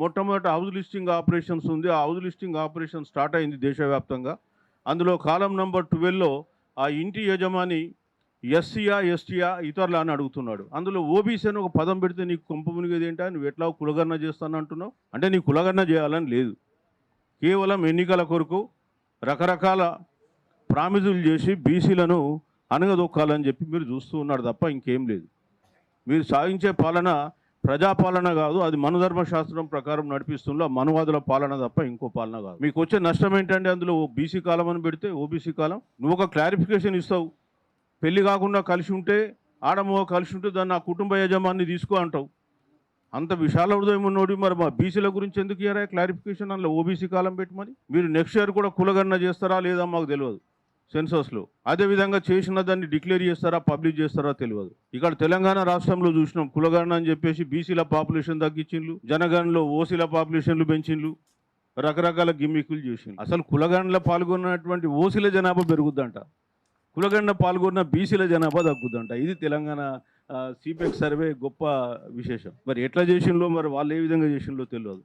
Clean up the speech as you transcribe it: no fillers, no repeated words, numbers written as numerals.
మొట్టమొదట house listing operations ఉంది. ఆ హౌస్ లిస్టింగ్ ఆపరేషన్ స్టార్ట్ అయింది దేశవ్యాప్తంగా. అందులో కాలం నంబర్ 12లో ఆ ఇంటి యజమాని ఎస్సీయా, ఎస్టీయా, ఇతరులా అని అడుగుతున్నాడు. అందులో ఓబీసీ అని ఒక పదం పెడితే నీకు కొంప మునిగేది ఏంటా? నువ్వు ఎట్లా కులగణన చేస్తానంటున్నావు? అంటే నీ కులగణన చేయాలని లేదు. కేవలం ఎన్నికల కొరకు రకరకాల ప్రామిజులు చేసి బీసీలను అనగదొక్కాలని చెప్పి మీరు చూస్తూ ఉన్నారు తప్ప ఇంకేం లేదు. మీరు సాగించే పాలన ప్రజాపాలన కాదు, అది మనుధర్మశాస్త్రం ప్రకారం నడిపిస్తుందో మనువాదుల పాలన తప్ప ఇంకో పాలన కాదు. మీకు వచ్చే నష్టం ఏంటంటే అందులో బీసీ కాలం అని పెడితే ఓబీసీ కాలం నువ్వు ఒక క్లారిఫికేషన్ ఇస్తావు. పెళ్లి కాకుండా కలిసి ఉంటే ఆడమో కలిసి ఉంటే దాన్ని ఆ కుటుంబ యజమాన్ని తీసుకో అంటావు. అంత విశాల హృదయం ఉన్నోడి మరి మా బీసీల గురించి ఎందుకు ఇయ్యారా క్లారిఫికేషన్? అందులో ఓబీసీ కాలం పెట్టమని. మీరు నెక్స్ట్ ఇయర్ కూడా కులగణన చేస్తారా లేదా మాకు తెలియదు సెన్సస్లో. అదేవిధంగా చేసిన దాన్ని డిక్లేర్ చేస్తారా, పబ్లిష్ చేస్తారా తెలియదు. ఇక్కడ తెలంగాణ రాష్ట్రంలో చూసినాం కులగణన అని చెప్పేసి బీసీల పాపులేషన్ తగ్గించిండ్లు, జనగణనలో ఓసీల పాపులేషన్లు పెంచిండ్లు, రకరకాల గిమ్మికులు చేసిండ్రు. అసలు కులగణనలో పాల్గొన్నటువంటి ఓసీల జనాభా పెరుగుద్దంట, కులగణన పాల్గొన్న బీసీల జనాభా తగ్గుద్దంట. ఇది తెలంగాణ సిపెక్ సర్వే గొప్ప విశేషం. మరి ఎట్లా చేసిండ్లో మరి వాళ్ళు ఏ విధంగా చేసిండ్లో తెలియదు.